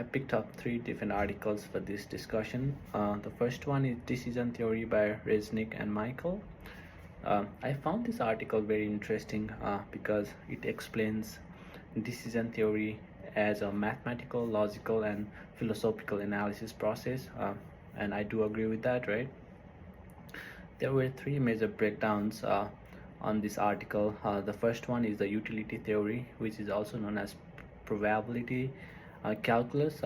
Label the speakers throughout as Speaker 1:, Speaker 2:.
Speaker 1: I picked up three different articles for this discussion. The first one is Decision Theory by Resnick and Michael. I found this article very interesting because it explains decision theory as a mathematical, logical, and philosophical analysis process. And I do agree with that, right? There were three major breakdowns on this article. The first one is the utility theory, which is also known as probability calculus.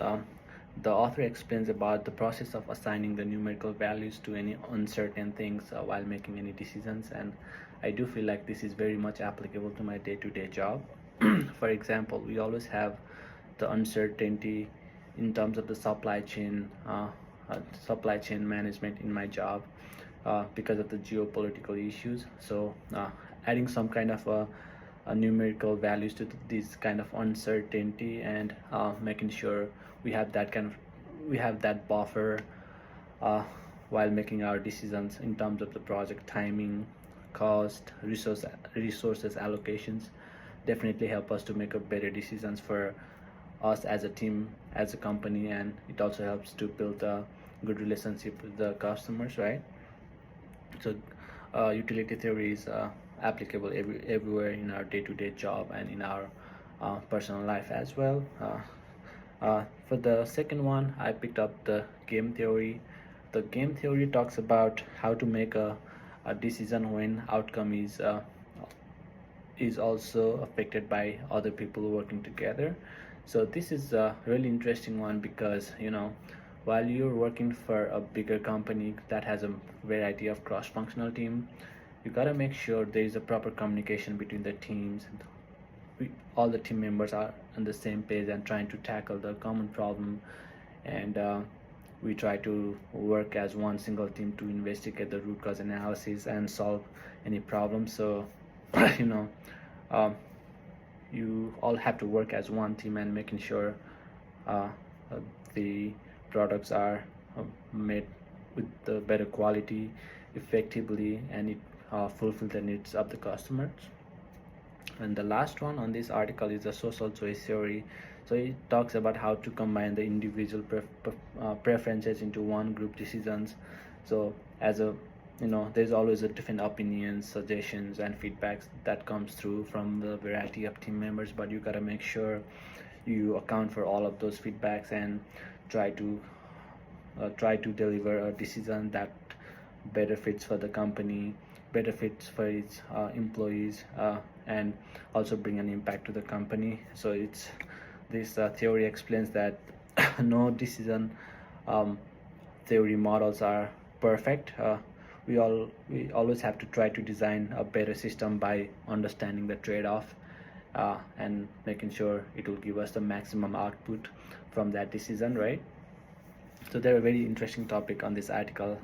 Speaker 1: The author explains about the process of assigning the numerical values to any uncertain things while making any decisions, and I do feel like this is very much applicable to my day-to-day job. For example, we always have the uncertainty in terms of the supply chain management in my job because of the geopolitical issues. So adding some kind of numerical values to this kind of uncertainty, and making sure we have that buffer uh, while making our decisions in terms of the project timing, cost, resources allocations, definitely help us to make a better decisions for us as a team, as a company, and it also helps to build a good relationship with the customers, right? So utility theory is applicable everywhere in our day-to-day job and in our personal life as well. For the second one, I picked up the game theory. The game theory talks about how to make a decision when outcome is also affected by other people working together. So this is a really interesting one because, while you're working for a bigger company that has a variety of cross-functional team, you gotta make sure there is a proper communication between the teams. All the team members are on the same page and trying to tackle the common problem, and we try to work as one single team to investigate the root cause analysis and solve any problems. So you know um, you all have to work as one team and making sure uh, the products are made with the better quality effectively, and it fulfill the needs of the customers. And the last one on this article is the social choice theory. So it talks about how to combine the individual preferences into one group decisions. So as a there's always a different opinions, suggestions, and feedbacks that comes through from the variety of team members, but you gotta make sure you account for all of those feedbacks and try to deliver a decision that better fits for the company, better fits for its employees, and also bring an impact to the company. So it's this theory explains that no decision theory models are perfect. We always have to try to design a better system by understanding the trade-off and making sure it will give us the maximum output from that decision, right? So they're a very interesting topic on this article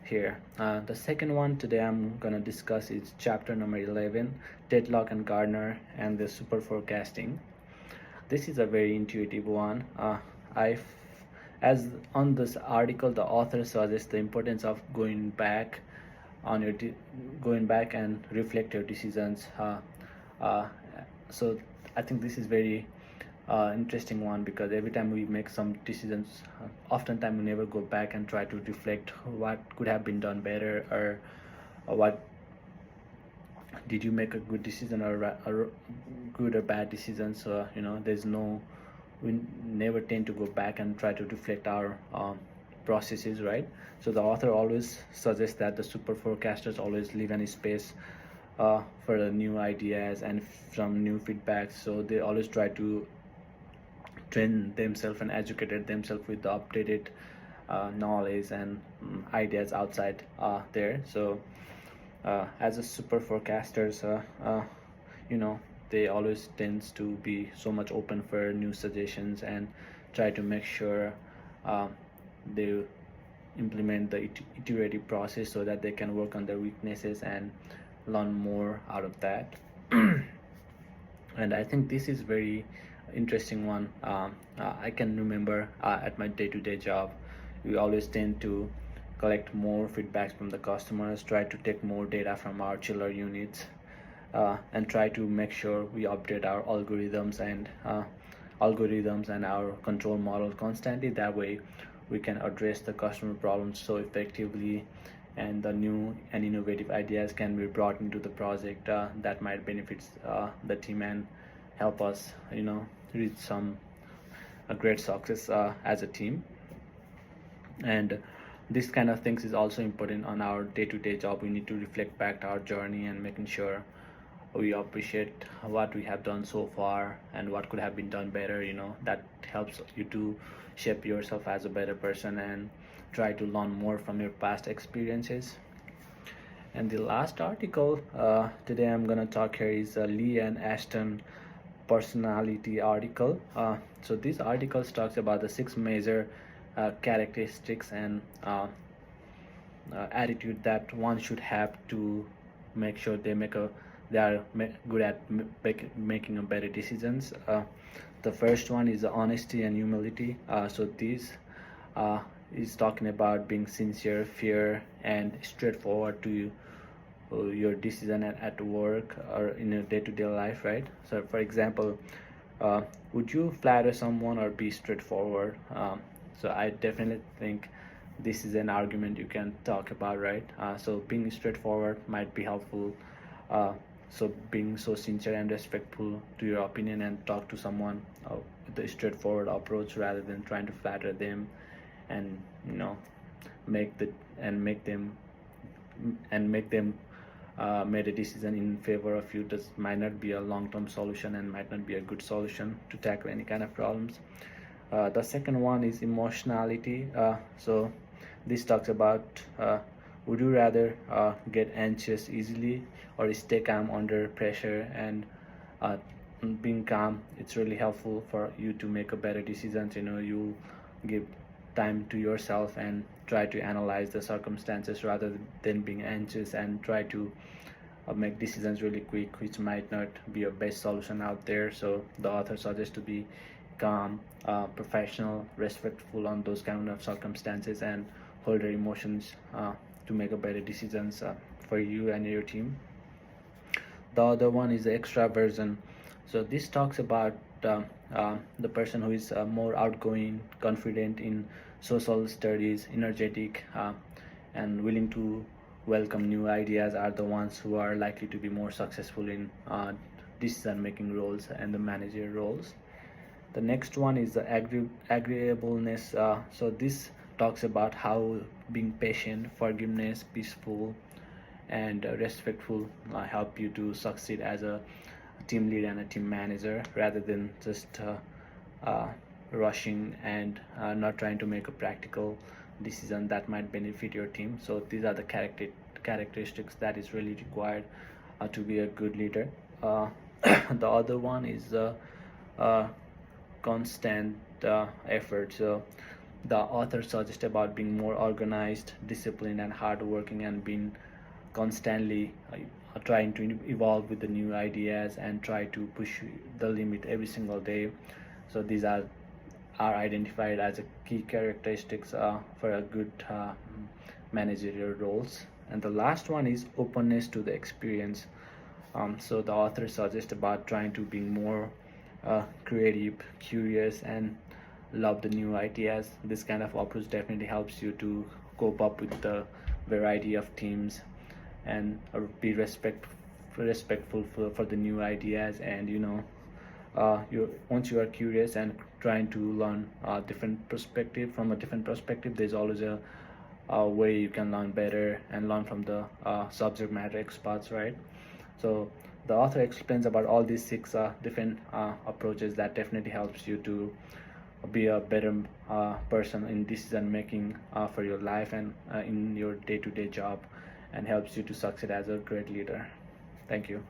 Speaker 1: here. The second one today I'm gonna discuss is chapter number 11, Deadlock and Gardner and the super forecasting. This is a very intuitive one. I As on this article, the author suggests the importance of going back and reflect your decisions. Uh, so I think this is very interesting one because every time we make some decisions, oftentimes we never go back and try to reflect what could have been done better, or what did you make a good decision or a good or bad decision. So we never tend to go back and try to reflect our processes, right? So the author always suggests that the super forecasters always leave any space for the new ideas and from new feedbacks. So they always try to train themselves and educated themselves with the updated knowledge and ideas outside there. So as a super forecasters, you know they always tends to be so much open for new suggestions and try to make sure they implement the iterative process so that they can work on their weaknesses and learn more out of that. And I think this is very interesting one. I can remember at my day-to-day job, we always tend to collect more feedbacks from the customers, try to take more data from our chiller units, and try to make sure we update our algorithms and algorithms and our control model constantly. That way we can address the customer problems so effectively, and the new and innovative ideas can be brought into the project that might benefit the team and help us, reach some a great success as a team. And this kind of things is also important on our day-to-day job. We need to reflect back to our journey and making sure we appreciate what we have done so far and what could have been done better. That helps you to shape yourself as a better person and try to learn more from your past experiences. And the last article today I'm gonna talk here is Lee and Ashton personality article. So this article talks about the 6 major characteristics and attitude that one should have to make sure they are good at making a better decisions. The first one is honesty and humility. So this is talking about being sincere, fair, and straightforward to your decision at work or in your day-to-day life, right? So for example, would you flatter someone or be straightforward? So I definitely think this is an argument you can talk about, right? So being straightforward might be helpful. So being so sincere and respectful to your opinion and talk to someone with a straightforward approach rather than trying to flatter them and make them made a decision in favor of you. This might not be a long-term solution and might not be a good solution to tackle any kind of problems. The second one is emotionality. So this talks about would you rather get anxious easily or stay calm under pressure? And being calm, it's really helpful for you to make a better decisions. You give time to yourself and try to analyze the circumstances rather than being anxious and try to make decisions really quick, which might not be a best solution out there. So the author suggests to be calm, professional, respectful on those kind of circumstances and hold your emotions to make a better decisions for you and your team. The other one is the extraversion. So this talks about the person who is more outgoing, confident in social studies, energetic, and willing to welcome new ideas are the ones who are likely to be more successful in decision making roles and the manager roles. The next one is the agreeableness. So this talks about how being patient, forgiveness, peaceful, and respectful help you to succeed as a team leader and a team manager rather than just rushing and not trying to make a practical decision that might benefit your team. So these are the characteristics that is really required to be a good leader. The other one is constant effort. So the author suggests about being more organized, disciplined, and hardworking, and being constantly trying to evolve with the new ideas and try to push the limit every single day. So these are identified as a key characteristics for a good managerial roles. And the last one is openness to the experience. So the author suggests about trying to be more creative, curious, and love the new ideas. This kind of approach definitely helps you to cope up with the variety of teams and be respectful for the new ideas. And once you are curious and trying to learn a different perspective from a different perspective, there's always a way you can learn better and learn from the subject matter experts, right? So the author explains about all these 6 different approaches that definitely helps you to be a better person in decision making for your life and in your day-to-day job, and helps you to succeed as a great leader. Thank you.